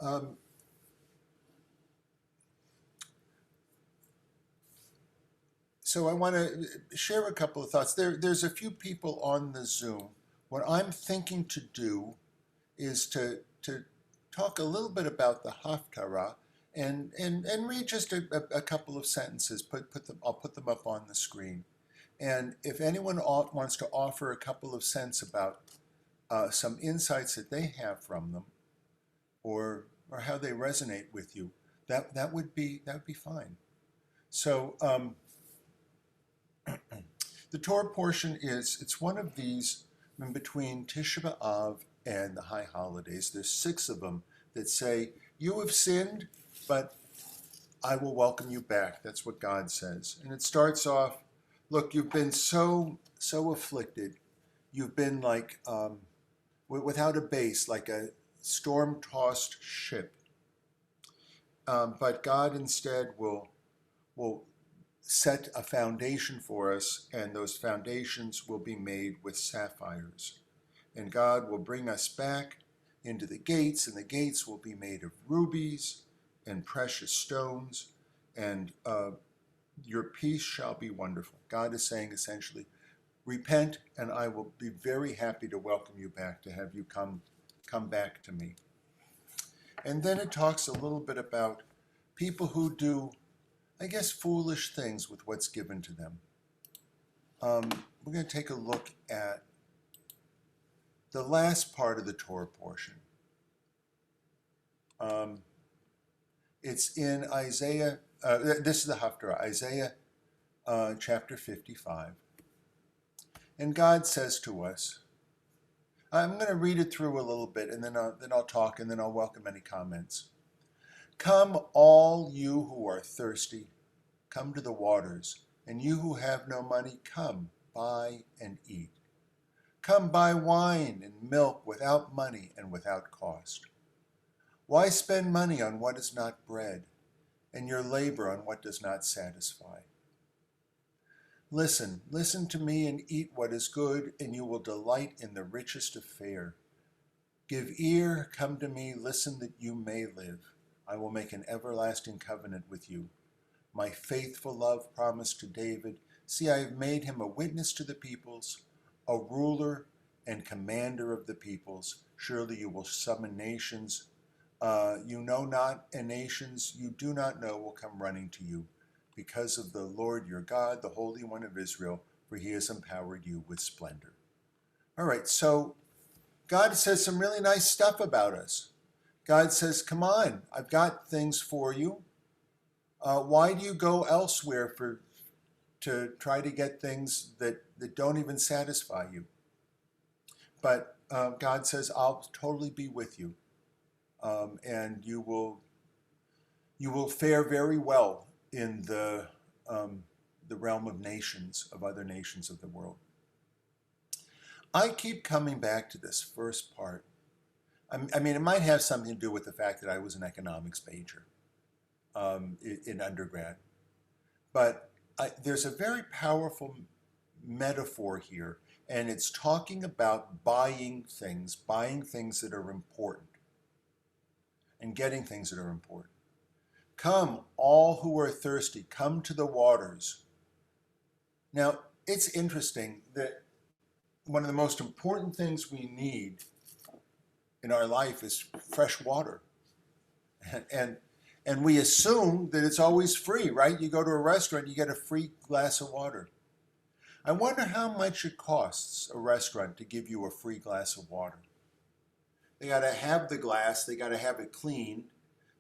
Um, so I want to share a couple of thoughts. There's a few people on the Zoom. What I'm thinking to do is to talk a little bit about the Haftarah and read just a couple of sentences. Put them. I'll put them up on the screen. And if anyone wants to offer a couple of cents about some insights that they have from them, or how they resonate with you, that would be fine. So the Torah portion it's one of these in between Tisha B'Av and the high holidays. There's 6 of them that say, "You have sinned, but I will welcome you back." That's what God says. And it starts off, "Look, you've been so afflicted. You've been like without a base, like a storm-tossed ship. But God instead will set a foundation for us, and those foundations will be made with sapphires. And God will bring us back into the gates, and the gates will be made of rubies and precious stones, and your peace shall be wonderful." God is saying essentially, repent, and I will be very happy to welcome you back, to have you come back to me. And then it talks a little bit about people who do, I guess, foolish things with what's given to them. We're going to take a look at the last part of the Torah portion. It's in Isaiah, this is the Haftarah, Isaiah chapter 55. And God says to us, I'm going to read it through a little bit, and then I'll talk, and then I'll welcome any comments. "Come, all you who are thirsty, come to the waters, and you who have no money, come, buy and eat. Come, buy wine and milk without money and without cost. Why spend money on what is not bread, and your labor on what does not satisfy? Listen to me and eat what is good, and you will delight in the richest of fare. Give ear, come to me, listen that you may live. I will make an everlasting covenant with you. My faithful love promised to David. See, I have made him a witness to the peoples, a ruler and commander of the peoples. Surely you will summon nations you know not, and nations you do not know will come running to you, because of the Lord your God, the Holy One of Israel, for he has empowered you with splendor." All right, so God says some really nice stuff about us. God says, come on, I've got things for you. Why do you go elsewhere to try to get things that don't even satisfy you? But God says, I'll totally be with you, and you will fare very well in the realm of nations, of other nations of the world. I keep coming back to this first part. I mean, it might have something to do with the fact that I was an economics major in undergrad. But there's a very powerful metaphor here, and it's talking about buying things that are important, and getting things that are important. "Come, all who are thirsty, come to the waters." Now, it's interesting that one of the most important things we need in our life is fresh water. And we assume that it's always free, right? You go to a restaurant, you get a free glass of water. I wonder how much it costs a restaurant to give you a free glass of water. They got to have the glass, they got to have it clean,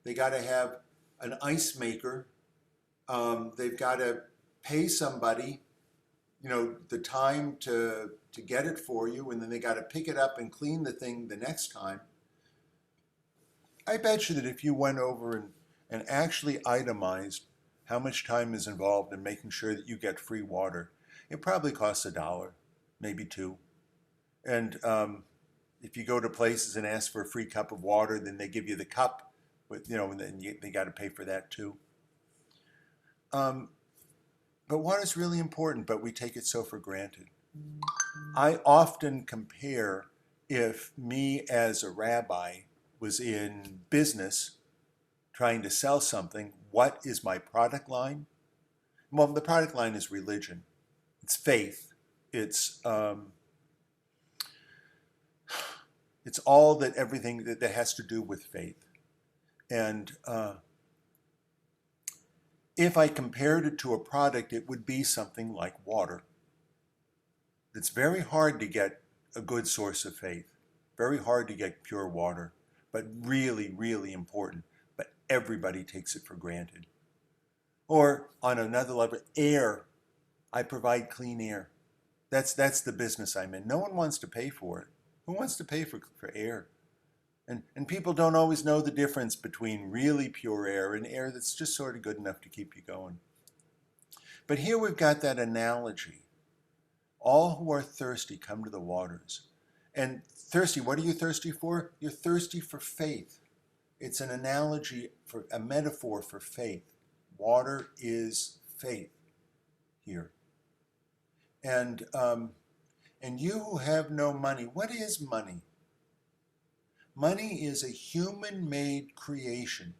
they got to have an ice maker, they've got to pay somebody, the time to get it for you, and then they got to pick it up and clean the thing the next time. I bet you that if you went over and actually itemized how much time is involved in making sure that you get free water, it probably costs $1, maybe $2. And if you go to places and ask for a free cup of water, then they give you the cup, but and then they got to pay for that too. But water is really important, but we take it so for granted. I often compare if me as a rabbi was in business trying to sell something. What is my product line? Well, the product line is religion. It's faith. It's all that everything that has to do with faith. And if I compared it to a product, it would be something like water. It's very hard to get a good source of faith, very hard to get pure water, but really, really important. But everybody takes it for granted. Or on another level, air. I provide clean air. That's the business I'm in. No one wants to pay for it. Who wants to pay for air? And people don't always know the difference between really pure air and air that's just sort of good enough to keep you going. But here we've got that analogy. All who are thirsty come to the waters. And thirsty, what are you thirsty for? You're thirsty for faith. It's an analogy, for a metaphor for faith. Water is faith here. And you who have no money, what is money? Money is a human-made creation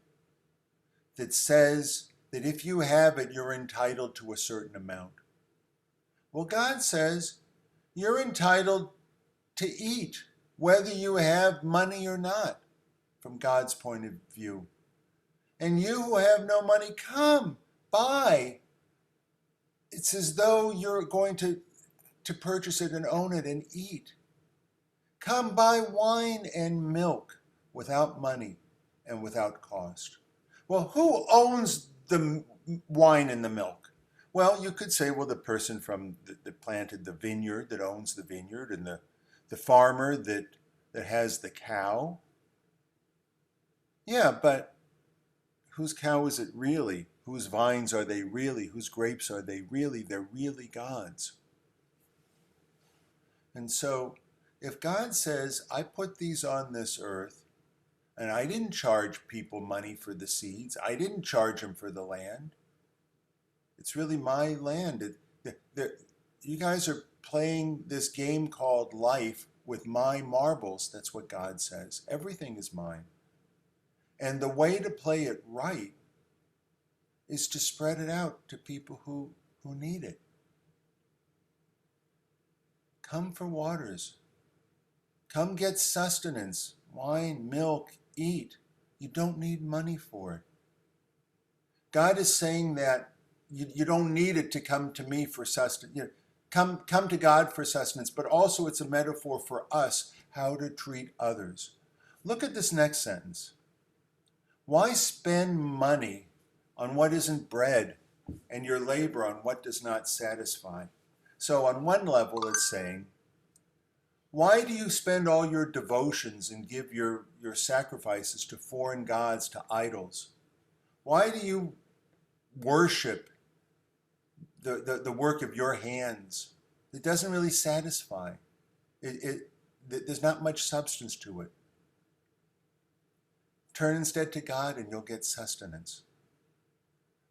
that says that if you have it, you're entitled to a certain amount. Well, God says you're entitled to eat, whether you have money or not, from God's point of view. And you who have no money, come, buy. It's as though you're going to purchase it and own it and eat. Come buy wine and milk without money and without cost. Well, who owns the wine and the milk? Well, you could say, well, the person that planted the vineyard, that owns the vineyard, and the farmer that has the cow. Yeah, but whose cow is it really? Whose vines are they really? Whose grapes are they really? They're really God's. And so, if God says, I put these on this earth, and I didn't charge people money for the seeds, I didn't charge them for the land, it's really my land. You guys are playing this game called life with my marbles. That's what God says. Everything is mine. And the way to play it right is to spread it out to people who need it. Come for waters. Come get sustenance, wine, milk, eat. You don't need money for it. God is saying that you don't need it to come to me for sustenance. Come to God for sustenance, but also it's a metaphor for us, how to treat others. Look at this next sentence. Why spend money on what isn't bread and your labor on what does not satisfy? So on one level it's saying, why do you spend all your devotions and give your sacrifices to foreign gods, to idols? Why do you worship the work of your hands? It doesn't really satisfy. There's not much substance to it. Turn instead to God and you'll get sustenance.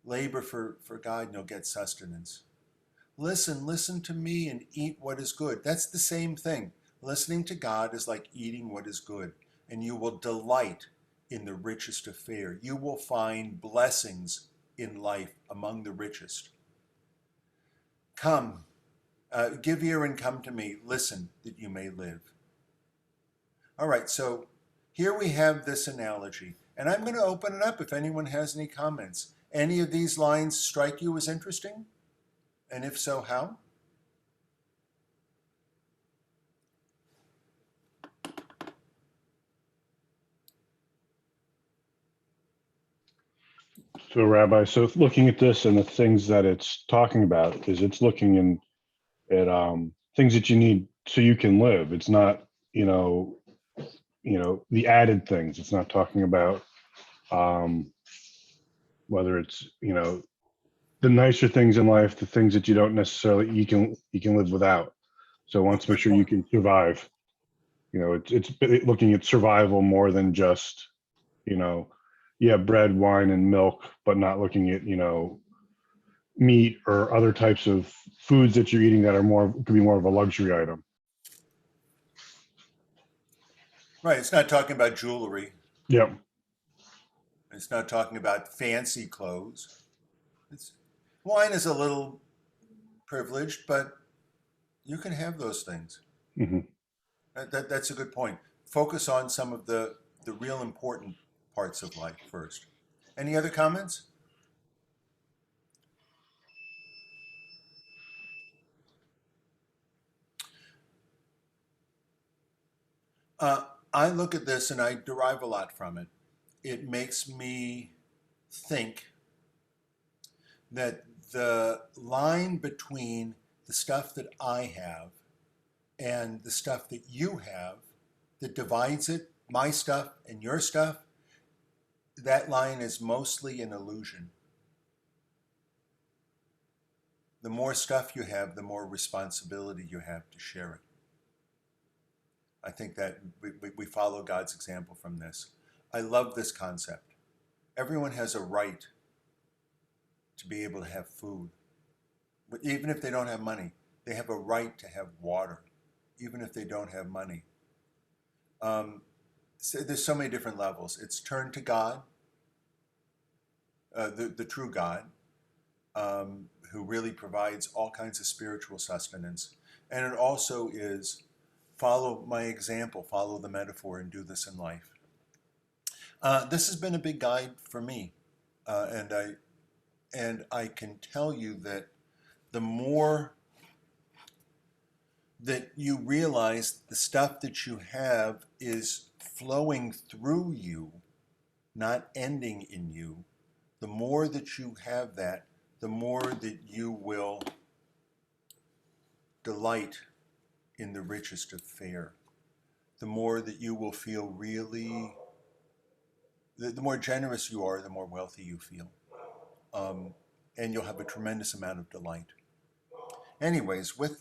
Labor for God and you'll get sustenance. Listen to me and eat what is good. That's the same thing. Listening to God is like eating what is good, and you will delight in the richest of fare. You will find blessings in life among the richest. Come, give ear and come to me. Listen that you may live. All right, so here we have this analogy, and I'm going to open it up if anyone has any comments. Any of these lines strike you as interesting? And if so, how? So, Rabbi, so looking at this and the things that it's talking about is it's looking at things that you need so you can live. It's not, the added things. It's not talking about whether it's, the nicer things in life, the things that you don't necessarily you can live without. So it wants to make sure you can survive. It's looking at survival more than just, bread, wine, and milk, but not looking at, meat or other types of foods that you're eating that could be more of a luxury item. Right, it's not talking about jewelry. Yep. It's not talking about fancy clothes. It's, wine is a little privileged, but you can have those things. Hmm. That's a good point. Focus on some of the real important parts of life first. Any other comments? Uh, I look at this and I derive a lot from it. It makes me think that the line between the stuff that I have and the stuff that you have that divides it, my stuff and your stuff, that line is mostly an illusion. The more stuff you have, the more responsibility you have to share it. I think that we follow God's example from this. I love this concept. Everyone has a right to be able to have food. But even if they don't have money, they have a right to have water, even if they don't have money. So there's so many different levels. It's turned to God, the true God, who really provides all kinds of spiritual sustenance. And it also is follow my example, follow the metaphor, and do this in life. This has been a big guide for me, and I can tell you that the more that you realize the stuff that you have is flowing through you, not ending in you, the more that you have that, the more that you will delight in the richest of fare. The more that you will feel really, the more generous you are, the more wealthy you feel. And you'll have a tremendous amount of delight. Anyways, with that,